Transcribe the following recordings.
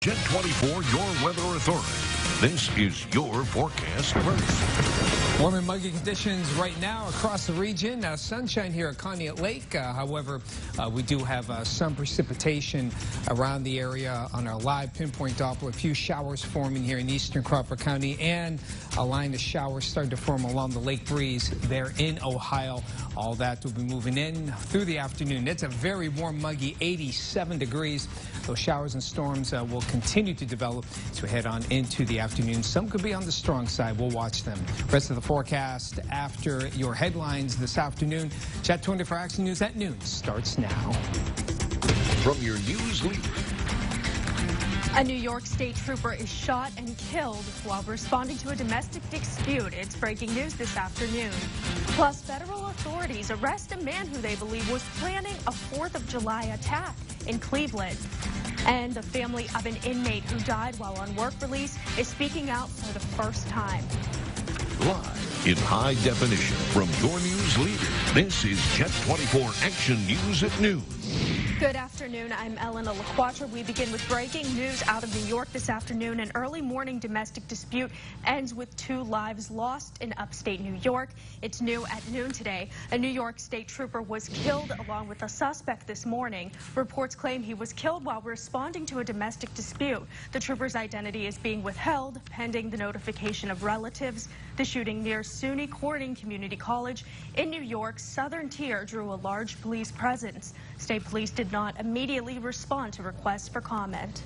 Jet 24, your weather authority. This is your forecast first. Warm and muggy conditions right now across the region. Sunshine here at Conneaut Lake. However, we do have some precipitation around the area on our live pinpoint Doppler. A few showers forming here in eastern Crawford County, and a line of showers starting to form along the lake breeze there in Ohio. All that will be moving in through the afternoon. It's a very warm, muggy 87 degrees. Those showers and storms will continue to develop as we head on into the afternoon. Some could be on the strong side. We'll watch them. Rest of the forecast after your headlines this afternoon. Chat 24 Action News at noon starts now. From your news leader. A New York State trooper is shot and killed while responding to a domestic dispute. It's breaking news this afternoon. Plus, federal authorities arrest a man who they believe was planning a 4th of July attack in Cleveland. And the family of an inmate who died while on work release is speaking out for the first time. Live in high definition from your news leader. This is Jet 24 Action News at noon. Good afternoon. I'm Elena LaQuatra. We begin with breaking news out of New York this afternoon. An early morning domestic dispute ends with 2 lives lost in upstate New York. It's new at noon today. A New York State trooper was killed along with a suspect this morning. Reports claim he was killed while responding to a domestic dispute. The trooper's identity is being withheld pending the notification of relatives. The shooting near SUNY Corning Community College in New York's southern tier drew a large police presence. State police did not immediately respond to requests for comment.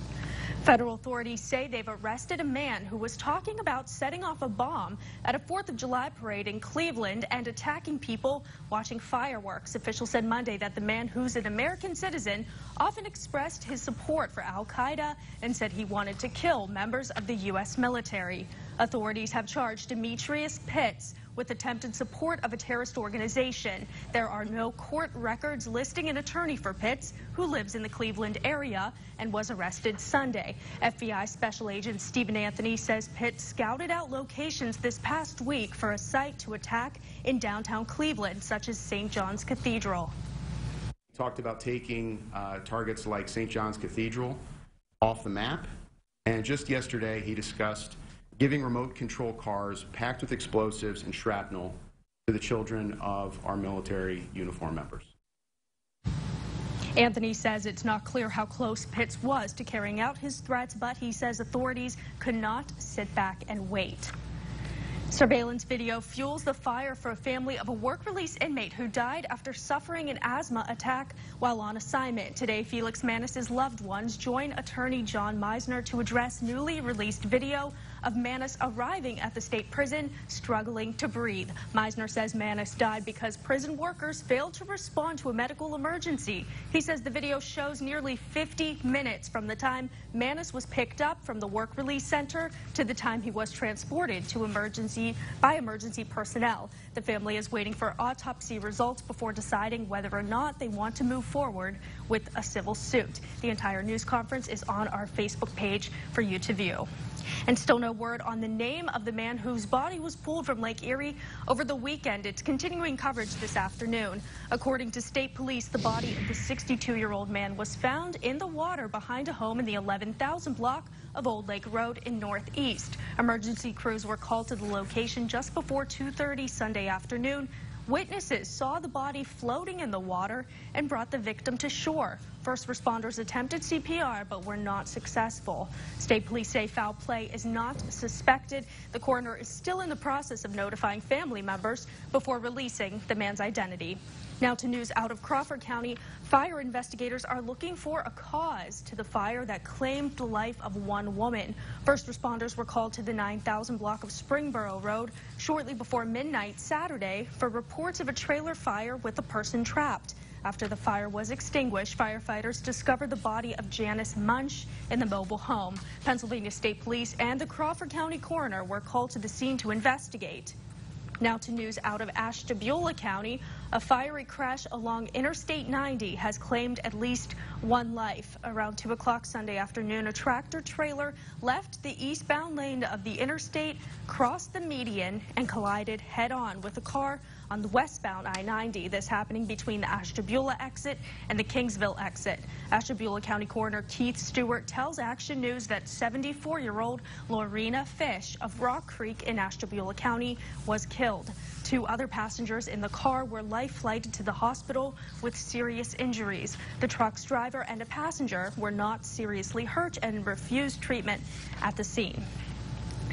Federal authorities say they've arrested a man who was talking about setting off a bomb at a 4th of July parade in Cleveland and attacking people watching fireworks. Officials said Monday that the man, who's an American citizen, often expressed his support for al-Qaeda and said he wanted to kill members of the U.S. military. Authorities have charged Demetrius Pitts with attempted support of a terrorist organization. There are no court records listing an attorney for Pitts, who lives in the Cleveland area and was arrested Sunday. FBI Special Agent Stephen Anthony says Pitts scouted out locations this past week for a site to attack in downtown Cleveland, such as St. John's Cathedral. We talked about taking targets like St. John's Cathedral off the map, and just yesterday he discussed giving remote control cars packed with explosives and shrapnel to the children of our military uniform members. Anthony says it's not clear how close Pitts was to carrying out his threats, but he says authorities could not sit back and wait. Surveillance video fuels the fire for a family of a work-release inmate who died after suffering an asthma attack while on assignment. Today, Felix Manas's loved ones join attorney John Meisner to address newly released video of Manis arriving at the state prison struggling to breathe. Meisner says Manis died because prison workers failed to respond to a medical emergency. He says the video shows nearly 50 minutes from the time Manis was picked up from the work release center to the time he was transported to emergency personnel. The family is waiting for autopsy results before deciding whether or not they want to move forward with a civil suit. The entire news conference is on our Facebook page for you to view. And still no word on the name of the man whose body was pulled from Lake Erie over the weekend. It's continuing coverage this afternoon. According to state police, the body of the 62-year-old man was found in the water behind a home in the 11,000 block of Old Lake Road in Northeast. Emergency crews were called to the location just before 2:30 Sunday afternoon. Witnesses saw the body floating in the water and brought the victim to shore. First responders attempted CPR but were not successful. State police say foul play is not suspected. The coroner is still in the process of notifying family members before releasing the man's identity. Now to news out of Crawford County. Fire investigators are looking for a cause to the fire that claimed the life of one woman. First responders were called to the 9,000 block of Springboro Road shortly before midnight Saturday for reports of a trailer fire with a person trapped. After the fire was extinguished, firefighters discovered the body of Janice Munch in the mobile home. Pennsylvania State Police and the Crawford County coroner were called to the scene to investigate. Now to news out of Ashtabula County. A fiery crash along Interstate 90 has claimed at least one life. Around 2 o'clock Sunday afternoon, a tractor trailer left the eastbound lane of the interstate, crossed the median, and collided head-on with a car on the westbound I-90. This happening between the Ashtabula exit and the Kingsville exit. Ashtabula County Coroner Keith Stewart tells Action News that 74-year-old Lorena Fish of Rock Creek in Ashtabula County was killed. 2 other passengers in the car were life-flighted to the hospital with serious injuries. The truck's driver and a passenger were not seriously hurt and refused treatment at the scene.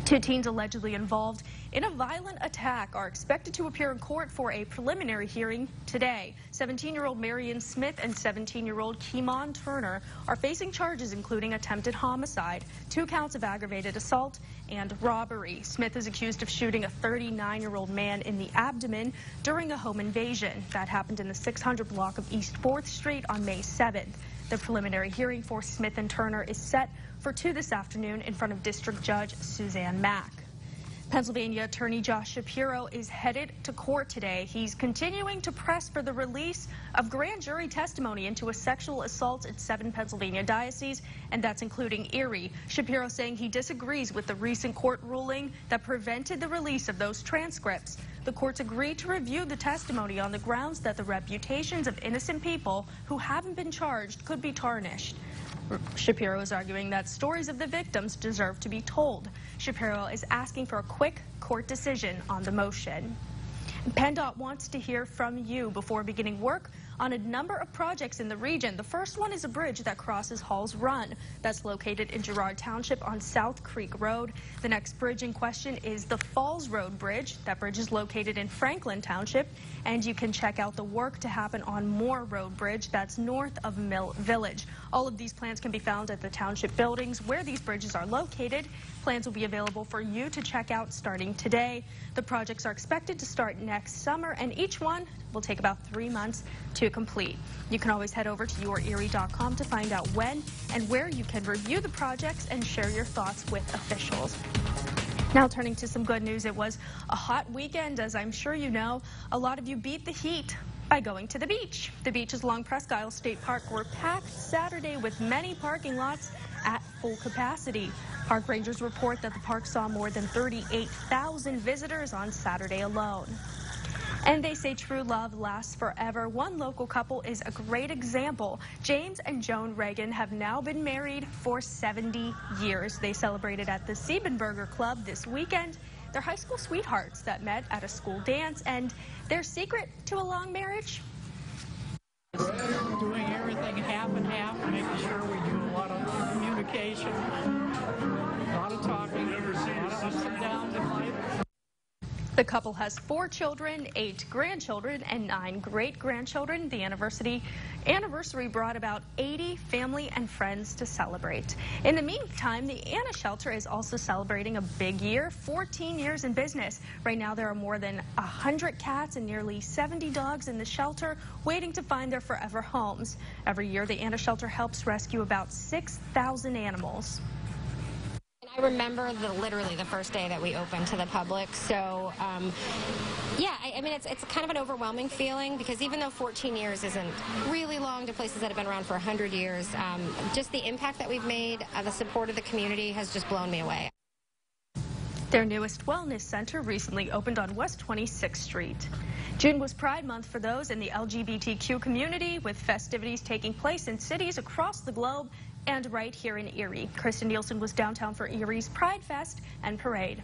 2 teens allegedly involved in a violent attack are expected to appear in court for a preliminary hearing today. 17-year-old Marion Smith and 17-year-old Keemon Turner are facing charges including attempted homicide, 2 counts of aggravated assault, and robbery. Smith is accused of shooting a 39-year-old man in the abdomen during a home invasion. That happened in the 600 block of East 4th Street on May 7th. The preliminary hearing for Smith and Turner is set for 2 this afternoon in front of District Judge Suzanne Mack. Pennsylvania Attorney Josh Shapiro is headed to court today. He's continuing to press for the release of grand jury testimony into a sexual assault at 7 Pennsylvania dioceses, and that's including Erie. Shapiro saying he disagrees with the recent court ruling that prevented the release of those transcripts. The courts agreed to review the testimony on the grounds that the reputations of innocent people who haven't been charged could be tarnished. Shapiro is arguing that stories of the victims deserve to be told. Shapiro is asking for a quick court decision on the motion. PennDOT wants to hear from you before beginning work on a number of projects in the region. The first one is a bridge that crosses Hall's Run. That's located in Girard Township on South Creek Road. The next bridge in question is the Falls Road Bridge. That bridge is located in Franklin Township, and you can check out the work to happen on Moore Road Bridge. That's north of Mill Village. All of these plans can be found at the township buildings where these bridges are located. Plans will be available for you to check out starting today. The projects are expected to start next summer, and each one will take about 3 months to complete. You can always head over to yourerie.com to find out when and where you can review the projects and share your thoughts with officials. Now turning to some good news, it was a hot weekend, as I'm sure you know. A lot of you beat the heat by going to the beach. The beaches along Presque Isle State Park were packed Saturday with many parking lots at full capacity. Park rangers report that the park saw more than 38,000 visitors on Saturday alone. And they say true love lasts forever. One local couple is a great example. James and Joan Reagan have now been married for 70 years. They celebrated at the Siebenberger Club this weekend. They're high school sweethearts that met at a school dance, and their secret to a long marriage? Doing everything half and half, making sure we do a lot of communication, a lot of talking, a lot of ups and downs in life. The couple has 4 children, 8 grandchildren, and 9 great-grandchildren. The anniversary brought about 80 family and friends to celebrate. In the meantime, the Anna Shelter is also celebrating a big year, 14 years in business. Right now, there are more than 100 cats and nearly 70 dogs in the shelter waiting to find their forever homes. Every year, the Anna Shelter helps rescue about 6,000 animals. I remember literally the first day that we opened to the public. So, yeah, I mean, it's kind of an overwhelming feeling because even though 14 years isn't really long to places that have been around for 100 years, just the impact that we've made, the support of the community has just blown me away. Their newest wellness center recently opened on West 26th Street. June was Pride Month for those in the LGBTQ community, with festivities taking place in cities across the globe and right here in Erie. Kristen Nielsen was downtown for Erie's Pride Fest and Parade.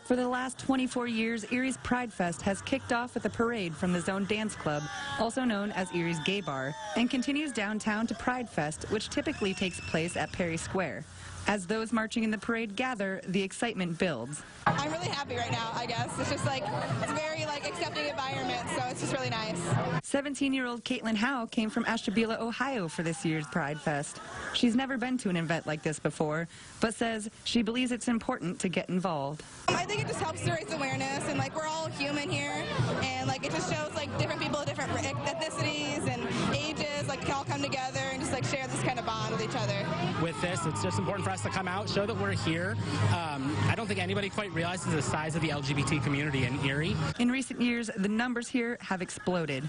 For the last 24 years, Erie's Pride Fest has kicked off with a parade from the Zone Dance Club, also known as Erie's Gay Bar, and continues downtown to Pride Fest, which typically takes place at Perry Square. As those marching in the parade gather, the excitement builds. I'm really happy right now, I guess. It's just like, it's a very accepting environment, so it's just really nice. 17-year-old Caitlin Howe came from Ashtabula, Ohio for this year's Pride Fest. She's never been to an event like this before, but says she believes it's important to get involved. I think it just helps to raise awareness, and we're all human here, and it just shows different people of different ethnicities and ages, all come together and just like share this kind of bond with each other. With this, it's just important for us to come out, show that we're here. I don't think anybody quite realizes the size of the LGBT community in Erie. In recent years, the numbers here have exploded.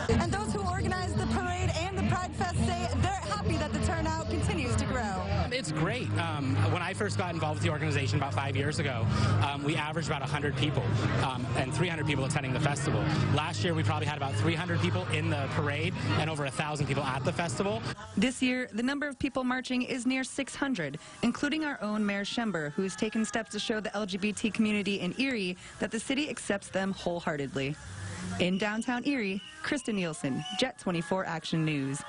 And those who organize the parade and the Pride Fest say they're happy that the turnout continues to grow. It's great. When I first got involved with the organization about 5 years ago, we averaged about 100 people and 300 people attending the festival. Last year, we probably had about 300 people in the parade and over 1,000 people at the festival. This year, the number of people marching is near 600, including our own Mayor Schember, who has taken steps to show the LGBT community in Erie that the city accepts them wholeheartedly. In downtown Erie, Krista Nielsen, Jet 24 Action News.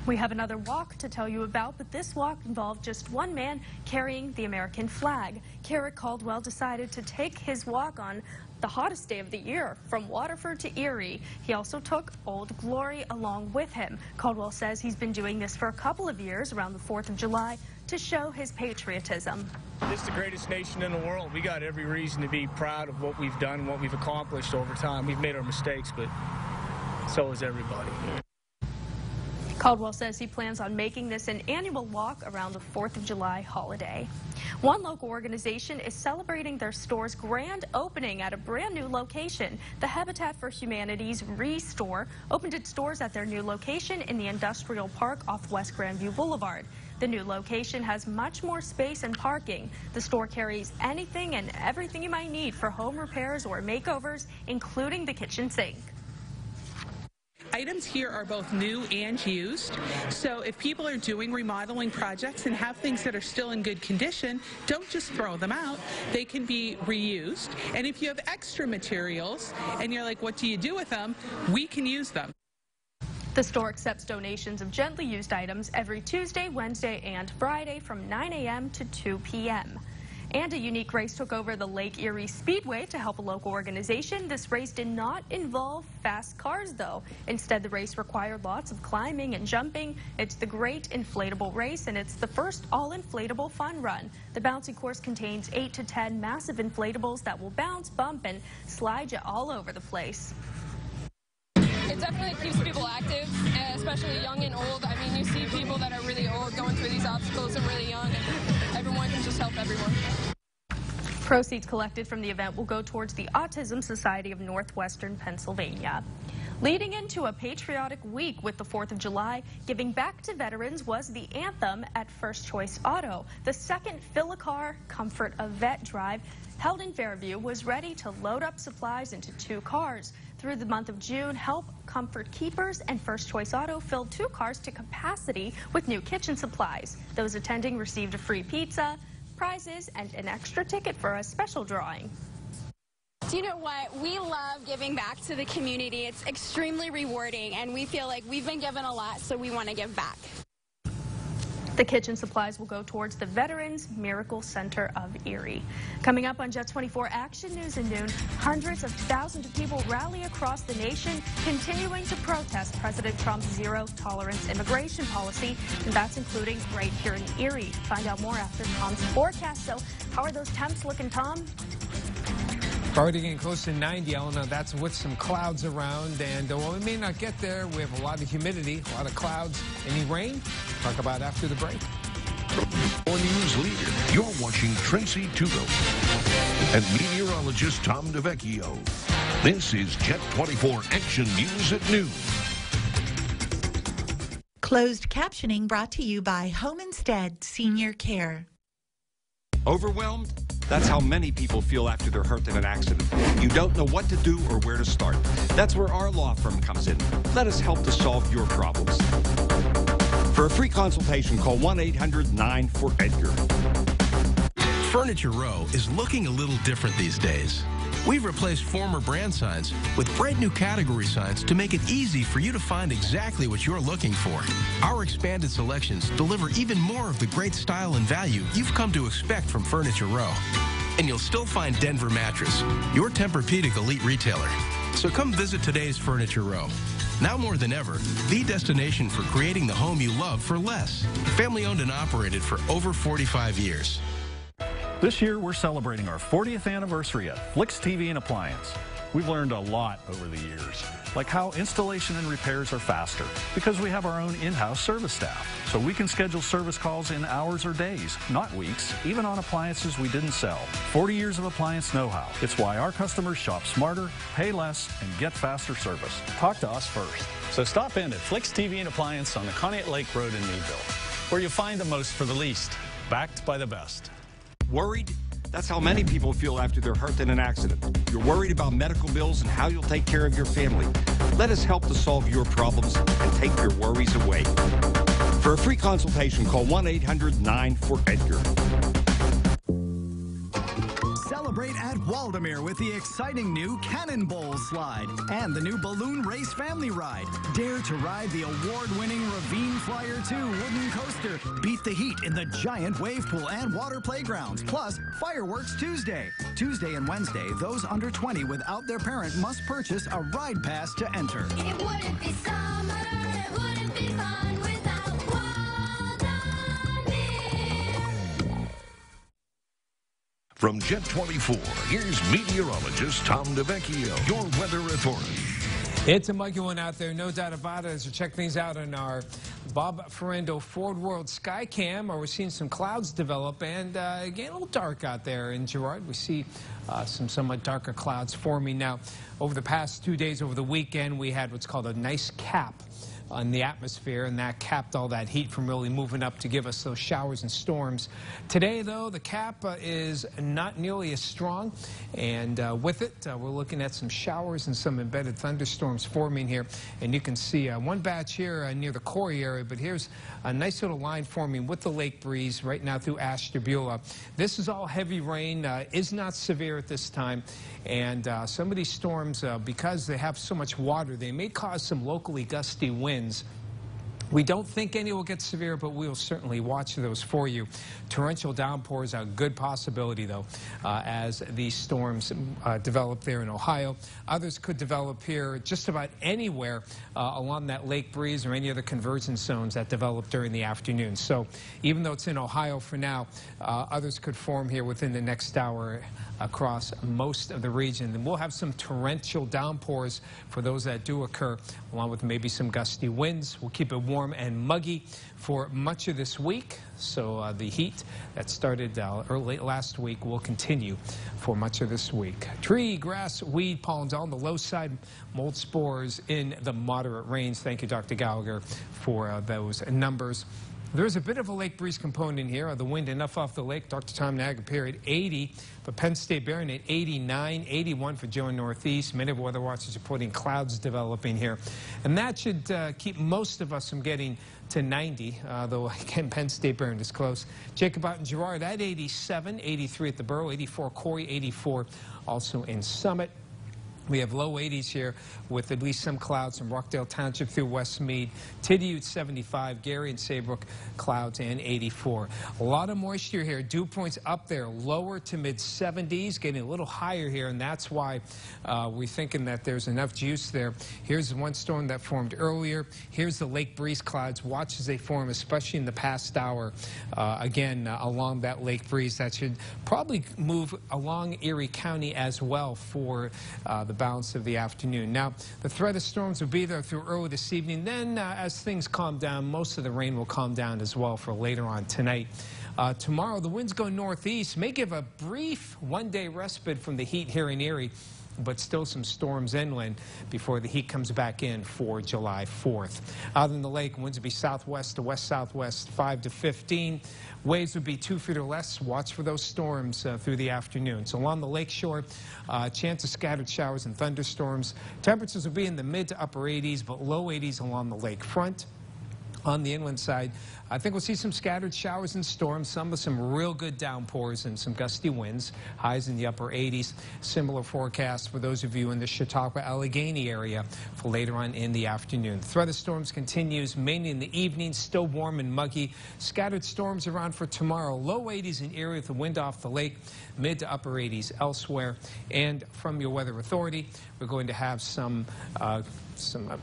We have another walk to tell you about, but this walk involved just one man carrying the American flag. Carrick Caldwell decided to take his walk on the hottest day of the year from Waterford to Erie. He also took Old Glory along with him. Caldwell says he's been doing this for a couple of years around the 4th of July to show his patriotism. This is the greatest nation in the world. We got every reason to be proud of what we've done, what we've accomplished over time. We've made our mistakes, but so has everybody. Caldwell says he plans on making this an annual walk around the 4th of July holiday. One local organization is celebrating their store's grand opening at a brand new location. The Habitat for Humanity's Restore opened its doors at their new location in the industrial park off West Grandview Boulevard. The new location has much more space and parking. The store carries anything and everything you might need for home repairs or makeovers, including the kitchen sink. Items here are both new and used, so if people are doing remodeling projects and have things that are still in good condition, don't just throw them out. They can be reused. And if you have extra materials and you're like, what do you do with them? We can use them. The store accepts donations of gently used items every Tuesday, Wednesday, and Friday from 9 a.m. to 2 p.m. And a unique race took over the Lake Erie Speedway to help a local organization. This race did not involve fast cars, though. Instead, the race required lots of climbing and jumping. It's the Great Inflatable Race, and it's the first all-inflatable fun run. The bouncy course contains 8 to 10 massive inflatables that will bounce, bump, and slide you all over the place. It definitely keeps people active, especially young and old. I mean, you see people that are really old going through these obstacles and really young, and everyone can just help everyone. Proceeds collected from the event will go towards the Autism Society of Northwestern Pennsylvania. Leading into a patriotic week with the 4th of July, giving back to veterans was the anthem at First Choice Auto. The second Fill-A-Car Comfort a Vet drive held in Fairview was ready to load up supplies into 2 cars. Through the month of June, Help Comfort Keepers and First Choice Auto filled 2 cars to capacity with new kitchen supplies. Those attending received a free pizza, prizes, and an extra ticket for a special drawing. Do you know what? We love giving back to the community. It's extremely rewarding, and we feel like we've been given a lot, so we want to give back. The kitchen supplies will go towards the Veterans Miracle Center of Erie. Coming up on Jet 24 Action News at noon, hundreds of thousands of people rally across the nation, continuing to protest President Trump's zero-tolerance immigration policy, and that's including right here in Erie. Find out more after Tom's forecast. So, how are those temps looking, Tom? Already getting close to 90, Elena. That's with some clouds around, and while we may not get there, we have a lot of humidity, a lot of clouds. Any rain? Talk about after the break. News leader, you're watching Tracy Tugo and meteorologist Tom DeVecchio. This is Jet 24 Action News at noon. Closed captioning brought to you by Home Instead Senior Care. Overwhelmed? That's how many people feel after they're hurt in an accident. You don't know what to do or where to start. That's where our law firm comes in. Let us help to solve your problems. For a free consultation, call 1-800-9-4-EDGAR. Furniture Row is looking a little different these days. We've replaced former brand signs with brand new category signs to make it easy for you to find exactly what you're looking for. Our expanded selections deliver even more of the great style and value you've come to expect from Furniture Row. And you'll still find Denver Mattress, your Tempur-Pedic elite retailer. So come visit today's Furniture Row. Now more than ever, the destination for creating the home you love for less. Family owned and operated for over 45 years. This year, we're celebrating our 40th anniversary at Flicks TV and Appliance. We've learned a lot over the years, like how installation and repairs are faster because we have our own in-house service staff. So we can schedule service calls in hours or days, not weeks, even on appliances we didn't sell. 40 years of appliance know-how. It's why our customers shop smarter, pay less, and get faster service. Talk to us first. So stop in at Flicks TV and Appliance on the Conneaut Lake Road in Meadville, where you find the most for the least, backed by the best. Worried? That's how many people feel after they're hurt in an accident. You're worried about medical bills and how you'll take care of your family. Let us help to solve your problems and take your worries away. For a free consultation, call 1-800-9-4-EDGAR. Celebrate at Waldameer with the exciting new Cannonball Slide and the new Balloon Race Family Ride. Dare to ride the award-winning Ravine Flyer 2 wooden coaster. Beat the heat in the giant wave pool and water playgrounds. Plus, Fireworks Tuesday. Tuesday and Wednesday, those under 20 without their parent must purchase a ride pass to enter. It wouldn't be summer, it wouldn't be fun without Waldameer. From Jet 24, here's meteorologist Tom DeVecchio, your weather authority. It's a muggy one out there, no doubt about it. As we check things out on our Bob Ferrando Ford World Skycam, we're seeing some clouds develop and getting a little dark out there in Girard. We see some somewhat darker clouds forming now. Over the past 2 days, over the weekend, we had what's called a nice cap on the atmosphere, and that capped all that heat from really moving up to give us those showers and storms. Today, though, the cap is not nearly as strong, and with it, we're looking at some showers and some embedded thunderstorms forming here. And you can see one batch here near the Corey area, but here's a nice little line forming with the lake breeze right now through Ashtabula. This is all heavy rain, is not severe at this time, and some of these storms, because they have so much water, they may cause some locally gusty winds. We don't think any will get severe, but we will certainly watch those for you. Torrential downpours are a good possibility, though, as these storms develop there in Ohio. Others could develop here just about anywhere along that lake breeze or any other convergence zones that develop during the afternoon. So even though it's in Ohio for now, others could form here within the next hour across most of the region. And we'll have some torrential downpours for those that do occur, along with maybe some gusty winds. We'll keep it warm and muggy for much of this week. So the heat that started early last week will continue for much of this week. Tree, grass, weed, pollens on the low side, mold spores in the moderate range. Thank you, Dr. Gallagher, for those numbers. There's a bit of a lake breeze component here. The wind enough off the lake. Dr. Tom Nagapir at 80 for Penn State Barron at 89, 81 for Joe Northeast. Many of the weather watchers are putting clouds developing here. And that should keep most of us from getting to 90, though again, Penn State Barron is close. Jacob out in Girard at 87, 83 at the Borough, 84 Corey, 84 also in Summit. We have low 80s here with at least some clouds from Rockdale Township through Westmead. Tidioute 75, Gary and Saybrook clouds and 84. A lot of moisture here. Dew points up there, lower to mid 70s, getting a little higher here, and that's why we're thinking that there's enough juice there. Here's one storm that formed earlier. Here's the lake breeze clouds. Watch as they form, especially in the past hour. Again, along that lake breeze, that should probably move along Erie County as well for the balance of the afternoon. Now, the threat of storms will be there through early this evening. Then, as things calm down, most of the rain will calm down as well for later on tonight. Tomorrow, the winds go northeast, may give a brief one-day respite from the heat here in Erie, but still some storms inland before the heat comes back in for July 4th. Out in the lake, winds will be southwest to west-southwest, 5 to 15. Waves would be 2 feet or less. Watch for those storms through the afternoon. So along the lake shore, chance of scattered showers and thunderstorms. Temperatures will be in the mid to upper 80s, but low 80s along the lake front. On the inland side, I think we'll see some scattered showers and storms, some real good downpours and some gusty winds, highs in the upper 80s. Similar forecast for those of you in the Chautauqua-Allegheny area for later on in the afternoon. The threat of storms continues mainly in the evening, still warm and muggy. Scattered storms around for tomorrow. Low 80s in Erie with the wind off the lake, mid to upper 80s elsewhere. And from your weather authority, we're going to have some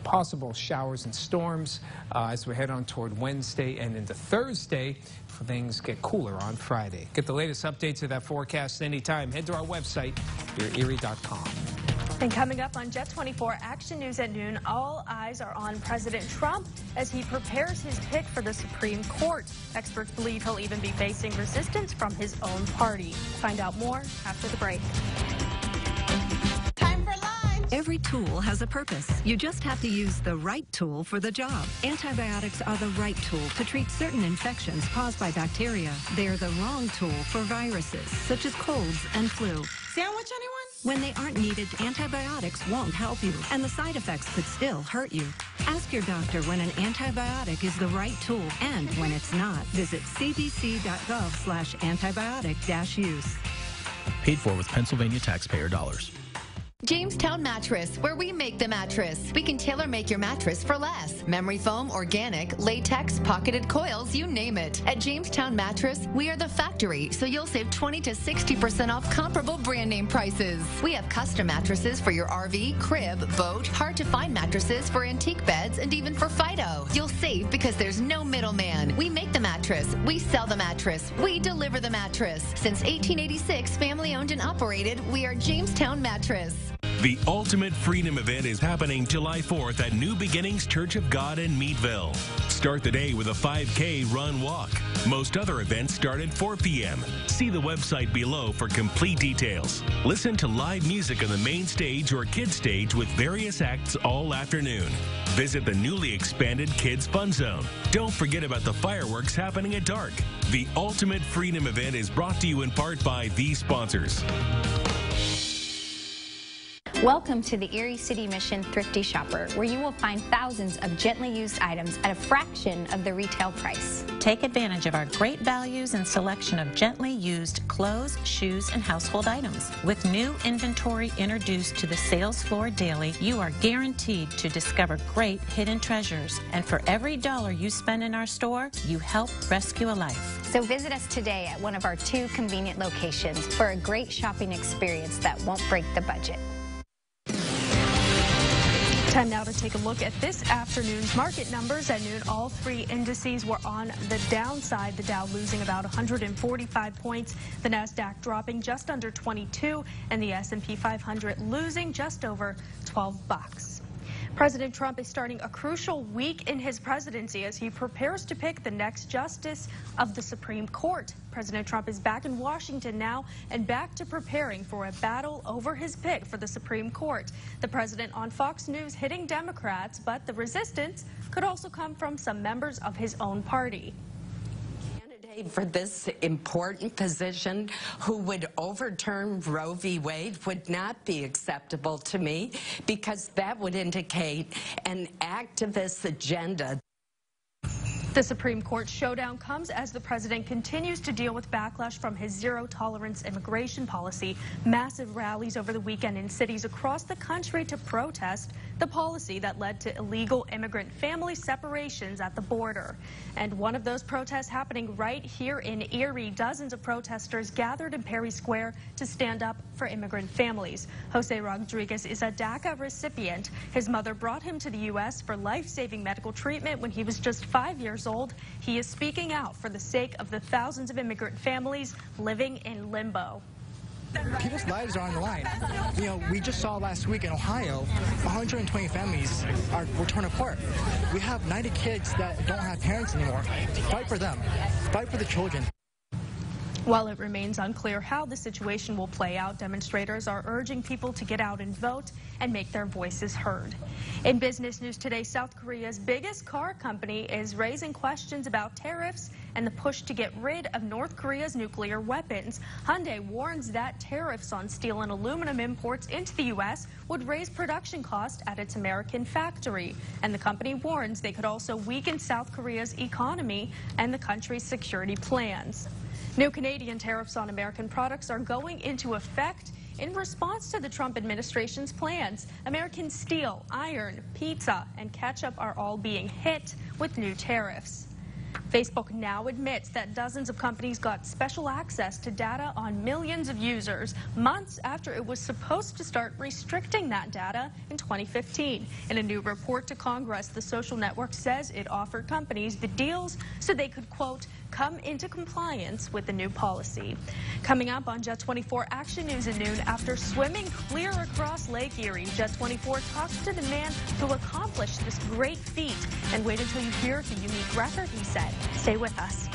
possible showers and storms as we head on toward Wednesday and into Thursday. Things get cooler on Friday. Get the latest updates of that forecast anytime. Head to our website, YourErie.com. And coming up on Jet 24 Action News at noon, all eyes are on President Trump as he prepares his pick for the Supreme Court. Experts believe he'll even be facing resistance from his own party. Find out more after the break. Every tool has a purpose. You just have to use the right tool for the job. Antibiotics are the right tool to treat certain infections caused by bacteria. They're the wrong tool for viruses, such as colds and flu. Sandwich, anyone? When they aren't needed, antibiotics won't help you, and the side effects could still hurt you. Ask your doctor when an antibiotic is the right tool and when it's not. Visit cdc.gov/antibiotic-use. Paid for with Pennsylvania taxpayer dollars. Jamestown Mattress, where we make the mattress. We can tailor make your mattress for less. Memory foam, organic, latex, pocketed coils, you name it. At Jamestown Mattress, we are the factory, so you'll save 20 to 60% off comparable brand name prices. We have custom mattresses for your RV, crib, boat, hard to find mattresses for antique beds, and even for Fido. You'll save because there's no middleman. We make the mattress, we sell the mattress, we deliver the mattress. Since 1886, family owned and operated, we are Jamestown Mattress. The Ultimate Freedom Event is happening July 4th at New Beginnings Church of God in Meadville. Start the day with a 5K run walk. Most other events start at 4 p.m. See the website below for complete details. Listen to live music on the main stage or kids stage with various acts all afternoon. Visit the newly expanded Kids Fun Zone. Don't forget about the fireworks happening at dark. The Ultimate Freedom Event is brought to you in part by these sponsors. Welcome to the Erie City Mission Thrifty Shopper, where you will find thousands of gently used items at a fraction of the retail price. Take advantage of our great values and selection of gently used clothes, shoes, and household items. With new inventory introduced to the sales floor daily, you are guaranteed to discover great hidden treasures. And for every dollar you spend in our store, you help rescue a life. So visit us today at one of our 2 convenient locations for a great shopping experience that won't break the budget. Time now to take a look at this afternoon's market numbers. At noon, all 3 indices were on the downside. The Dow losing about 145 points, the Nasdaq dropping just under 22, and the S&P 500 losing just over 12 bucks. President Trump is starting a crucial week in his presidency as he prepares to pick the next justice of the Supreme Court. President Trump is back in Washington now and back to preparing for a battle over his pick for the Supreme Court. The president on Fox News hitting Democrats, but the resistance could also come from some members of his own party. For this important position who would overturn Roe v. Wade would not be acceptable to me, because that would indicate an activist agenda. The Supreme Court showdown comes as the president continues to deal with backlash from his zero-tolerance immigration policy. Massive rallies over the weekend in cities across the country to protest the policy that led to illegal immigrant family separations at the border. And one of those protests happening right here in Erie. Dozens of protesters gathered in Perry Square to stand up for immigrant families. Jose Rodriguez is a DACA recipient. His mother brought him to the U.S. for life-saving medical treatment when he was just 5 years old. He is speaking out for the sake of the thousands of immigrant families living in limbo. People's lives are on the line. You know, we just saw last week in Ohio, 120 families were torn apart. We have 90 kids that don't have parents anymore. Fight for them. Fight for the children. While it remains unclear how the situation will play out, demonstrators are urging people to get out and vote and make their voices heard. In business news today, South Korea's biggest car company is raising questions about tariffs and the push to get rid of North Korea's nuclear weapons. Hyundai warns that tariffs on steel and aluminum imports into the U.S. would raise production costs at its American factory. And the company warns they could also weaken South Korea's economy and the country's security plans. New Canadian tariffs on American products are going into effect in response to the Trump administration's plans. American steel, iron, pizza, and ketchup are all being hit with new tariffs. Facebook now admits that dozens of companies got special access to data on millions of users months after it was supposed to start restricting that data in 2015. In a new report to Congress, the social network says it offered companies the deals so they could, quote, come into compliance with the new policy. Coming up on Jet 24 Action News at noon, after swimming clear across Lake Erie, Jet 24 talks to the man who accomplished this great feat. And wait until you hear the unique record he set. Stay with us.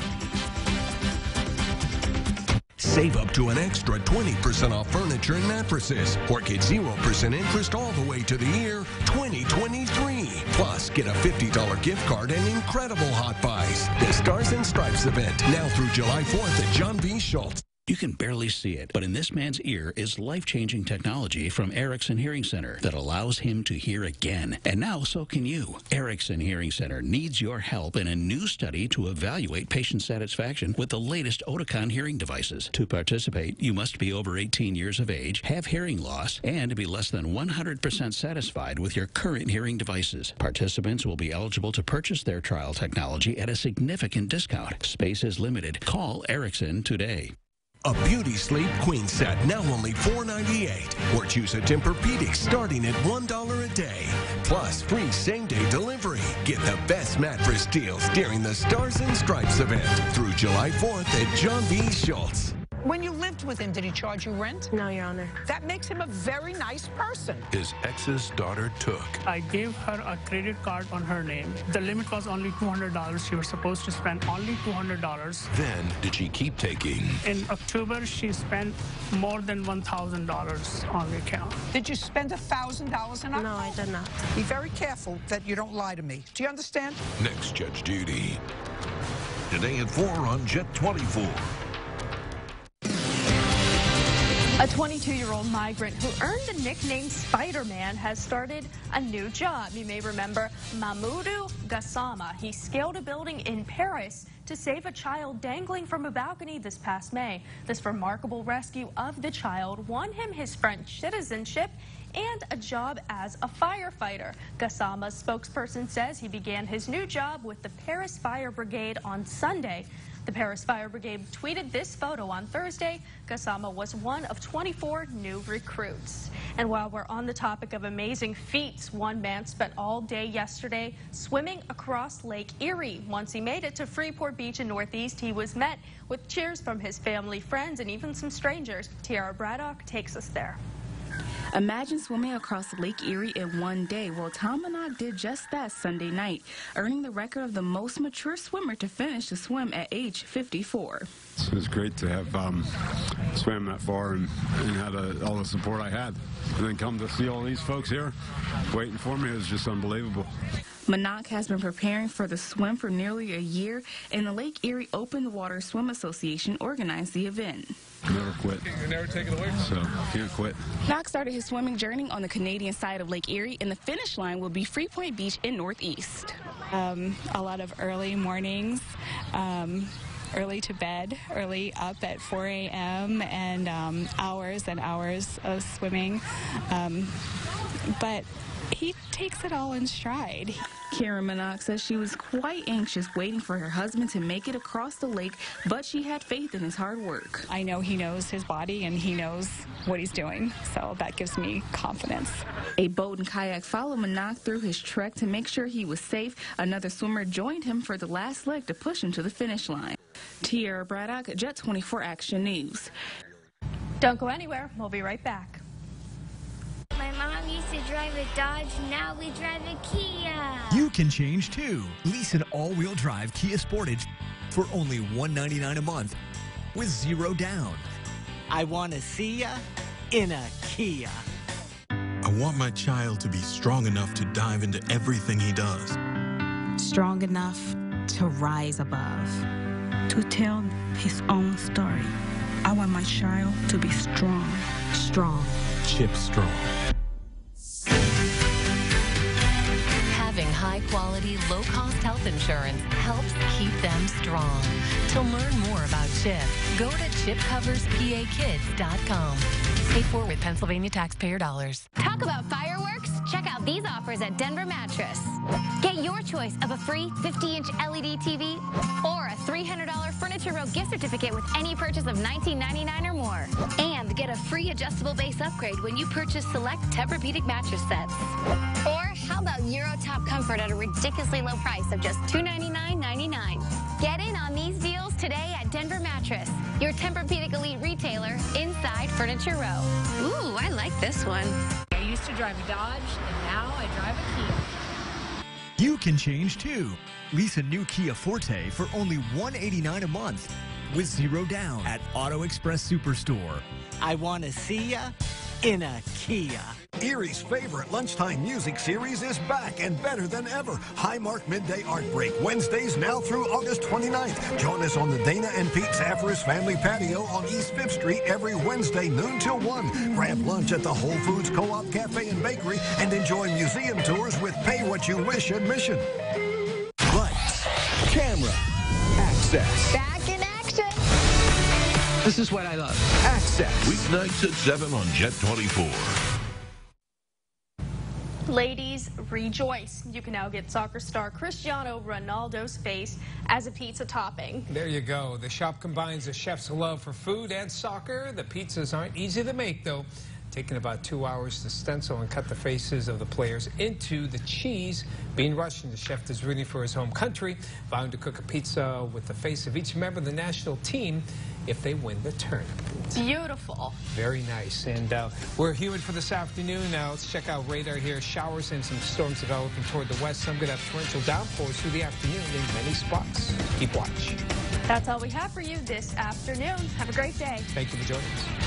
Save up to an extra 20% off furniture and mattresses, or get 0% interest all the way to the year 2023. Plus, get a $50 gift card and incredible hot buys. The Stars and Stripes event, now through July 4th at John B. Schultz. You can barely see it, but in this man's ear is life-changing technology from Erickson Hearing Center that allows him to hear again. And now so can you. Erickson Hearing Center needs your help in a new study to evaluate patient satisfaction with the latest Oticon hearing devices. To participate, you must be over 18 years of age, have hearing loss, and be less than 100% satisfied with your current hearing devices. Participants will be eligible to purchase their trial technology at a significant discount. Space is limited. Call Erickson today. A Beauty Sleep Queen set, now only $4.98. Or choose a Tempur-Pedic starting at $1 a day. Plus free same-day delivery. Get the best mattress deals during the Stars and Stripes event through July 4th at John B. Schultz. When you lived with him, did he charge you rent? No, Your Honor. That makes him a very nice person. His ex's daughter took. I gave her a credit card on her name. The limit was only $200. She was supposed to spend only $200. Then did she keep taking? In October, she spent more than $1,000 on the account. Did you spend $1,000 in October? No, I did not. Be very careful that you don't lie to me. Do you understand? Next, Judge Judy. Today at 4 on Jet 24. A 22-year-old migrant who earned the nickname Spider-Man has started a new job. You may remember Mamoudou Gassama. He scaled a building in Paris to save a child dangling from a balcony this past May. This remarkable rescue of the child won him his French citizenship and a job as a firefighter. Gassama's spokesperson says he began his new job with the Paris Fire Brigade on Sunday. The Paris Fire Brigade tweeted this photo on Thursday. Gassama was one of 24 new recruits. And while we're on the topic of amazing feats, one man spent all day yesterday swimming across Lake Erie. Once he made it to Freeport Beach in Northeast, he was met with cheers from his family, friends, and even some strangers. Tiara Braddock takes us there. Imagine swimming across Lake Erie in one day. Well, Tom Manac did just that Sunday night, earning the record of the most mature swimmer to finish the swim at age 54. It was great to have swam that far and had all the support I had. And then come to see all these folks here waiting for me. It was just unbelievable. Manac has been preparing for the swim for nearly a year, and the Lake Erie Open Water Swim Association organized the event. Never quit. You never take it away from So, can't quit. Manac started his swimming journey on the Canadian side of Lake Erie, and the finish line will be Freeport Beach in Northeast. A lot of early mornings, early to bed, early up at 4 a.m., and hours and hours of swimming. But he takes it all in stride. Karen Manac says she was quite anxious waiting for her husband to make it across the lake, but she had faith in his hard work. I know he knows his body and he knows what he's doing, so that gives me confidence. A boat and kayak followed Manac through his trek to make sure he was safe. Another swimmer joined him for the last leg to push him to the finish line. Tiara Braddock, Jet 24 Action News. Don't go anywhere. We'll be right back. My mom used to drive a Dodge, now we drive a Kia. You can change too. Lease an all-wheel drive Kia Sportage for only $199 a month with zero down. I want to see ya in a Kia. I want my child to be strong enough to dive into everything he does. Strong enough to rise above. To tell his own story. I want my child to be strong. Strong. Chip Strong. Having high-quality, low-cost health insurance helps keep them strong. To learn more about CHIP, go to chipcoverspakids.com. Paid for with Pennsylvania taxpayer dollars. Talk about fireworks. Check out these offers at Denver Mattress. Get your choice of a free 50-inch LED TV or a $300 Furniture Row gift certificate with any purchase of $19.99 or more. And get a free adjustable base upgrade when you purchase select Tempur-Pedic mattress sets. Or how about Eurotop Comfort at a ridiculously low price of just $299.99. Get in on these deals today at Denver Mattress, your Tempur-Pedic Elite retailer inside Furniture Row. Ooh, I like this one. I used to drive a Dodge, and now I drive a Kia. You can change too. Lease a new Kia Forte for only $189 a month with 0 down at Auto Express Superstore. I want to see ya in a Kia. Erie's favorite lunchtime music series is back and better than ever. Highmark Midday Art Break, Wednesdays now through August 29th. Join us on the Dana and Pete Safaris Family Patio on East 5th Street every Wednesday, noon till 1. Grab lunch at the Whole Foods Co-op Cafe and Bakery and enjoy museum tours with Pay What You Wish admission. Lights, camera, access. Back in action. This is what I love. Access. Weeknights at 7 on Jet 24. Ladies, rejoice. You can now get soccer star Cristiano Ronaldo's face as a pizza topping. There you go. The shop combines a chef's love for food and soccer. The pizzas aren't easy to make, though. Taking about 2 hours to stencil and cut the faces of the players into the cheese. Being Russian, the chef is rooting for his home country, vowing to cook a pizza with the face of each member of the national team if they win the tournament. Beautiful. Very nice. And we're humid for this afternoon. Now let's check out radar here. Showers and some storms developing toward the west. Some going to have torrential downpours through the afternoon in many spots. Keep watch. That's all we have for you this afternoon. Have a great day. Thank you for joining us.